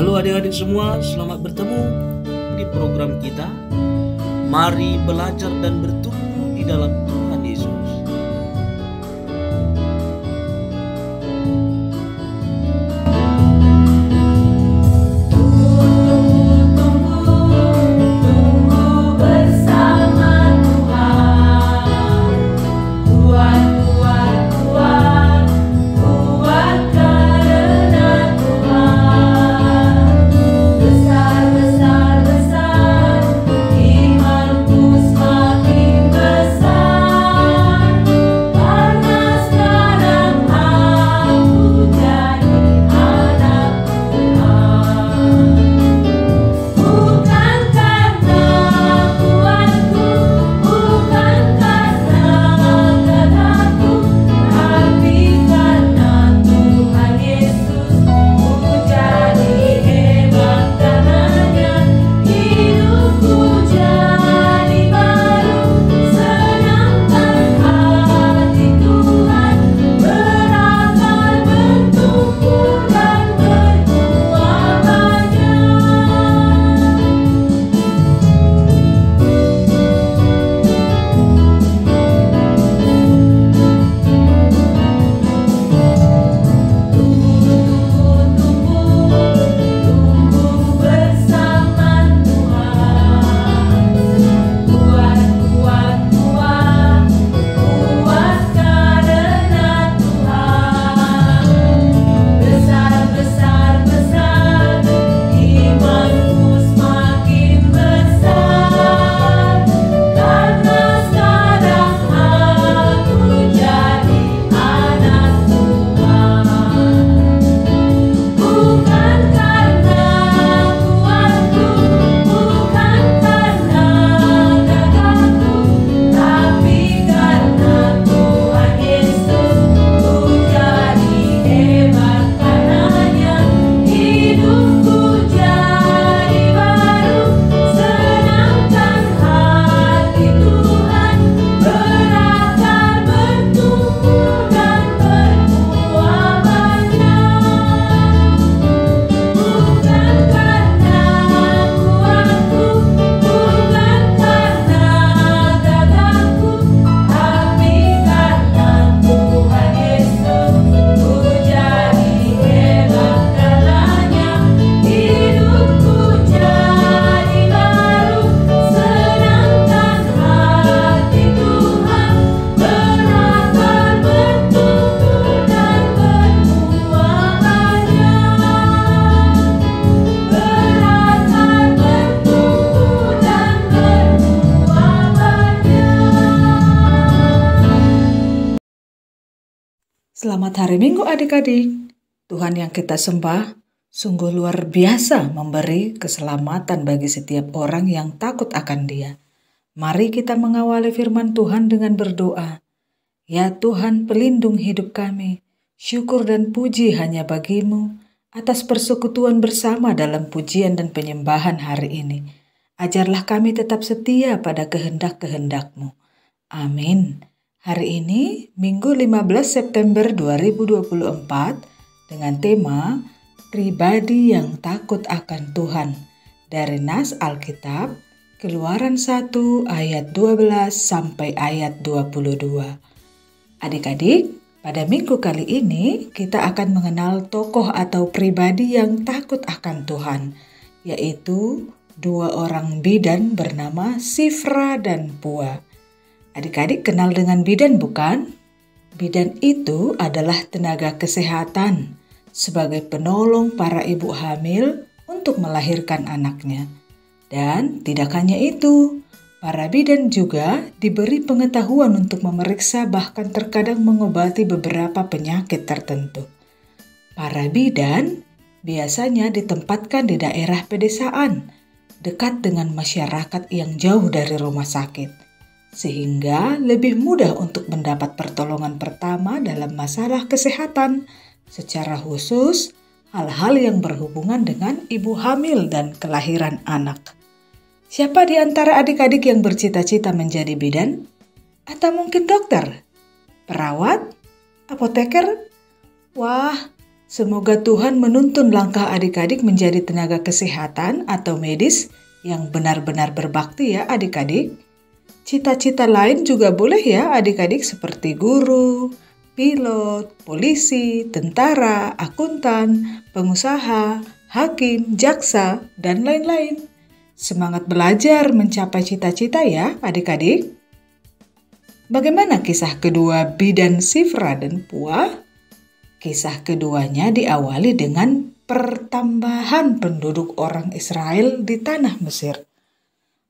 Halo adik-adik semua, selamat bertemu di program kita. Mari belajar dan bertumbuh di dalam Tuhan Yesus. Selamat hari Minggu adik-adik. Tuhan yang kita sembah sungguh luar biasa memberi keselamatan bagi setiap orang yang takut akan Dia. Mari kita mengawali firman Tuhan dengan berdoa. Ya Tuhan, pelindung hidup kami, syukur dan puji hanya bagi-Mu atas persekutuan bersama dalam pujian dan penyembahan hari ini. Ajarlah kami tetap setia pada kehendak-kehendak-Mu. Amin. Hari ini, Minggu 15 September 2024, dengan tema Pribadi yang Takut akan Tuhan, dari Nas Alkitab, Keluaran 1 ayat 12 sampai ayat 22. Adik-adik, pada minggu kali ini kita akan mengenal tokoh atau pribadi yang takut akan Tuhan, yaitu dua orang bidan bernama Sifra dan Pua. Adik-adik kenal dengan bidan bukan? Bidan itu adalah tenaga kesehatan sebagai penolong para ibu hamil untuk melahirkan anaknya. Dan tidak hanya itu, para bidan juga diberi pengetahuan untuk memeriksa bahkan terkadang mengobati beberapa penyakit tertentu. Para bidan biasanya ditempatkan di daerah pedesaan, dekat dengan masyarakat yang jauh dari rumah sakit, sehingga lebih mudah untuk mendapat pertolongan pertama dalam masalah kesehatan, secara khusus hal-hal yang berhubungan dengan ibu hamil dan kelahiran anak. Siapa di antara adik-adik yang bercita-cita menjadi bidan? Atau mungkin dokter, perawat, apoteker? Wah, Semoga Tuhan menuntun langkah adik-adik menjadi tenaga kesehatan atau medis yang benar-benar berbakti ya adik-adik. Cita-cita lain juga boleh ya adik-adik seperti guru, pilot, polisi, tentara, akuntan, pengusaha, hakim, jaksa, dan lain-lain. Semangat belajar mencapai cita-cita ya adik-adik. Bagaimana kisah kedua bidan Sifra dan Puah? Kisah keduanya diawali dengan pertambahan penduduk orang Israel di tanah Mesir.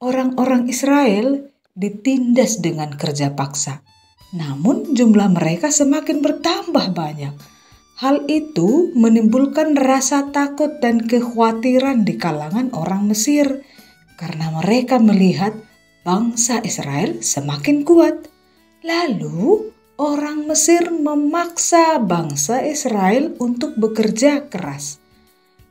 Orang-orang Israel ditindas dengan kerja paksa. Namun jumlah mereka semakin bertambah banyak. Hal itu menimbulkan rasa takut dan kekhawatiran di kalangan orang Mesir karena mereka melihat bangsa Israel semakin kuat. Lalu orang Mesir memaksa bangsa Israel untuk bekerja keras.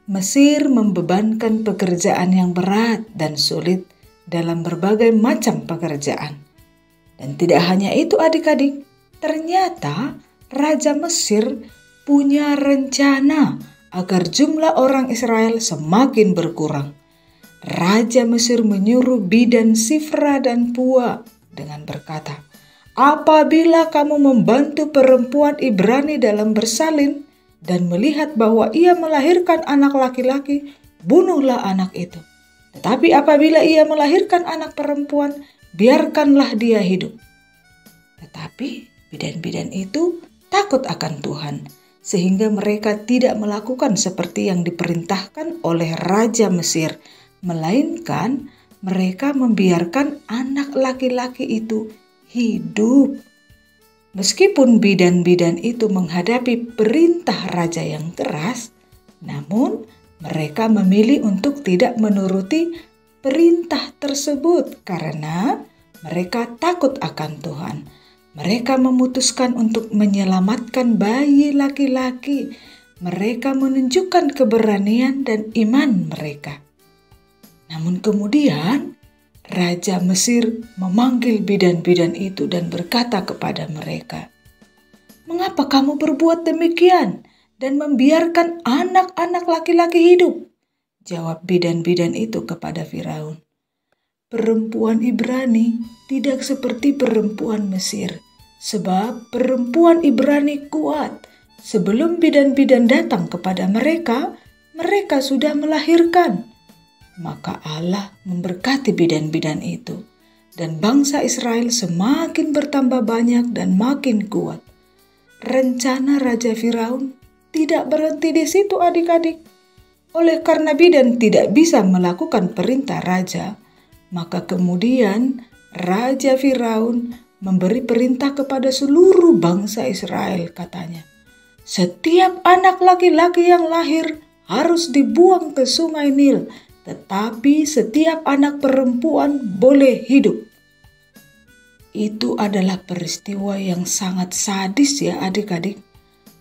Mesir membebankan pekerjaan yang berat dan sulit dalam berbagai macam pekerjaan. Dan tidak hanya itu adik-adik, ternyata Raja Mesir punya rencana agar jumlah orang Israel semakin berkurang. Raja Mesir menyuruh bidan Sifra dan Puah dengan berkata, "Apabila kamu membantu perempuan Ibrani dalam bersalin dan melihat bahwa ia melahirkan anak laki-laki, bunuhlah anak itu. Tetapi apabila ia melahirkan anak perempuan, biarkanlah dia hidup." Tetapi bidan-bidan itu takut akan Tuhan, sehingga mereka tidak melakukan seperti yang diperintahkan oleh Raja Mesir, melainkan mereka membiarkan anak laki-laki itu hidup. Meskipun bidan-bidan itu menghadapi perintah raja yang keras, namun mereka memilih untuk tidak menuruti perintah tersebut karena mereka takut akan Tuhan. Mereka memutuskan untuk menyelamatkan bayi laki-laki. Mereka menunjukkan keberanian dan iman mereka. Namun kemudian Raja Mesir memanggil bidan-bidan itu dan berkata kepada mereka, "Mengapa kamu berbuat demikian dan membiarkan anak-anak laki-laki hidup?" Jawab bidan-bidan itu kepada Firaun, "Perempuan Ibrani tidak seperti perempuan Mesir, sebab perempuan Ibrani kuat. Sebelum bidan-bidan datang kepada mereka, mereka sudah melahirkan." Maka Allah memberkati bidan-bidan itu, dan bangsa Israel semakin bertambah banyak dan makin kuat. Rencana Raja Firaun tidak berhenti di situ adik-adik. Oleh karena bidan tidak bisa melakukan perintah raja, maka kemudian Raja Firaun memberi perintah kepada seluruh bangsa Israel, katanya, "Setiap anak laki-laki yang lahir harus dibuang ke sungai Nil, tetapi setiap anak perempuan boleh hidup." Itu adalah peristiwa yang sangat sadis ya adik-adik.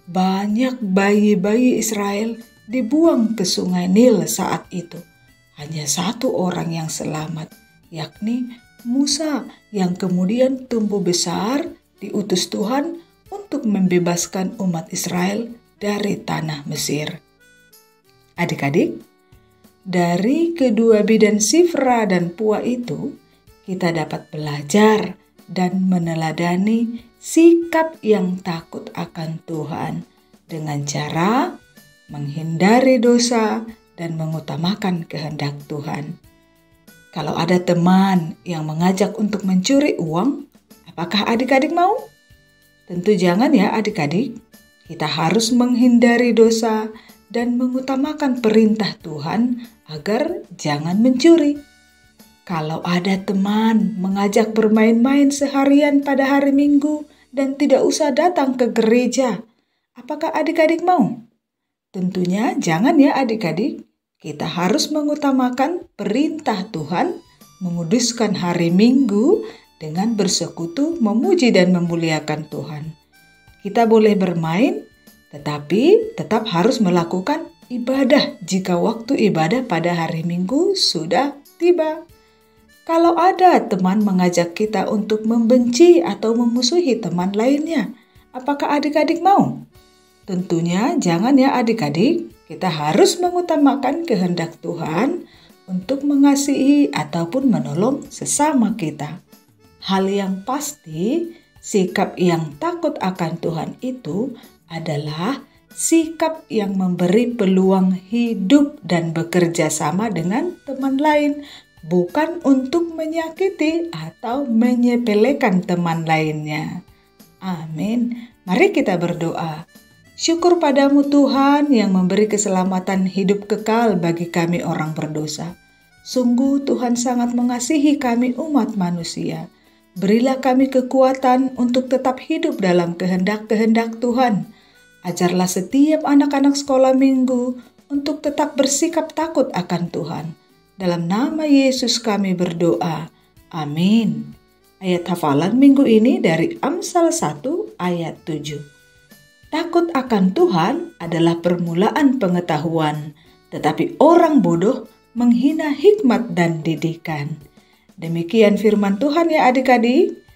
Banyak bayi-bayi Israel dibuang ke sungai Nil saat itu. Hanya satu orang yang selamat, yakni Musa, yang kemudian tumbuh besar diutus Tuhan untuk membebaskan umat Israel dari tanah Mesir. Adik-adik, dari kedua bidan Sifra dan Puah itu, kita dapat belajar dan meneladani sikap yang takut akan Tuhan dengan cara menghindari dosa dan mengutamakan kehendak Tuhan. Kalau ada teman yang mengajak untuk mencuri uang, apakah adik-adik mau? Tentu jangan ya adik-adik. Kita harus menghindari dosa dan mengutamakan perintah Tuhan agar jangan mencuri. Kalau ada teman mengajak bermain-main seharian pada hari Minggu dan tidak usah datang ke gereja, apakah adik-adik mau? Tentunya jangan ya adik-adik. Kita harus mengutamakan perintah Tuhan, menguduskan hari Minggu dengan bersekutu, memuji dan memuliakan Tuhan. Kita boleh bermain, tetapi tetap harus melakukan ibadah jika waktu ibadah pada hari Minggu sudah tiba. Kalau ada teman mengajak kita untuk membenci atau memusuhi teman lainnya, apakah adik-adik mau? Tentunya jangan ya adik-adik, kita harus mengutamakan kehendak Tuhan untuk mengasihi ataupun menolong sesama kita. Hal yang pasti, sikap yang takut akan Tuhan itu adalah sikap yang memberi peluang hidup dan bekerja sama dengan teman lain, bukan untuk menyakiti atau menyepelekan teman lainnya. Amin. Mari kita berdoa. Syukur padamu Tuhan yang memberi keselamatan hidup kekal bagi kami orang berdosa. Sungguh Tuhan sangat mengasihi kami umat manusia. Berilah kami kekuatan untuk tetap hidup dalam kehendak-kehendak Tuhan. Ajarlah setiap anak-anak sekolah minggu untuk tetap bersikap takut akan Tuhan. Dalam nama Yesus kami berdoa. Amin. Ayat hafalan minggu ini dari Amsal 1 ayat 7. Takut akan Tuhan adalah permulaan pengetahuan, tetapi orang bodoh menghina hikmat dan didikan. Demikian firman Tuhan ya adik-adik.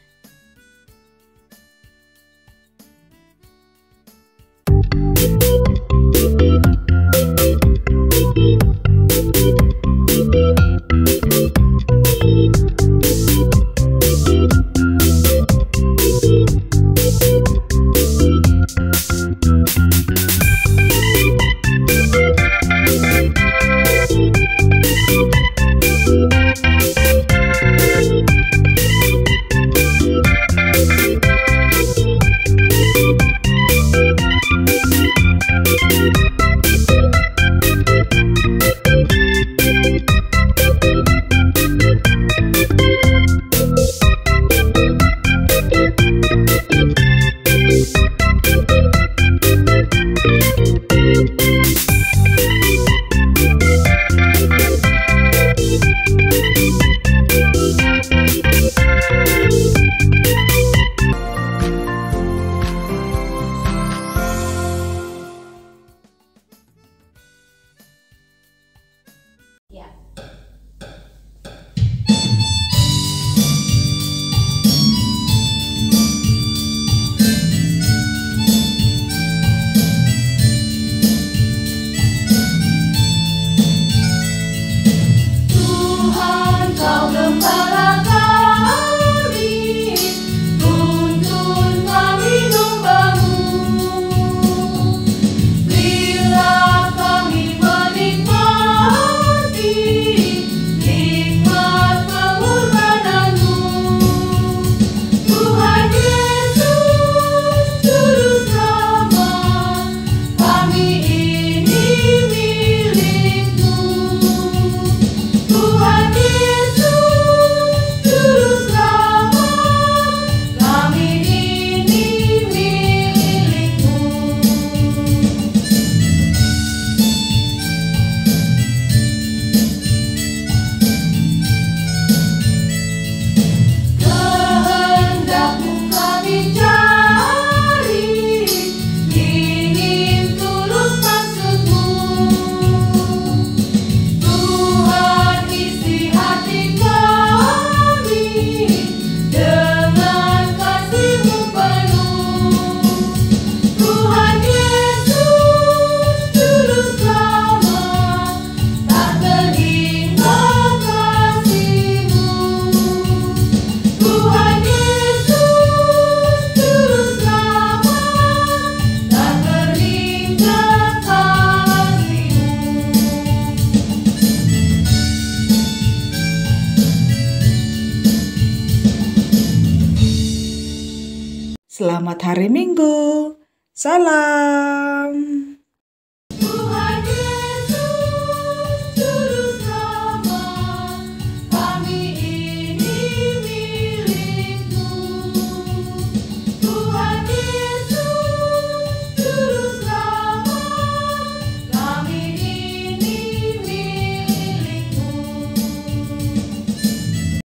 Selamat hari Minggu. Salam.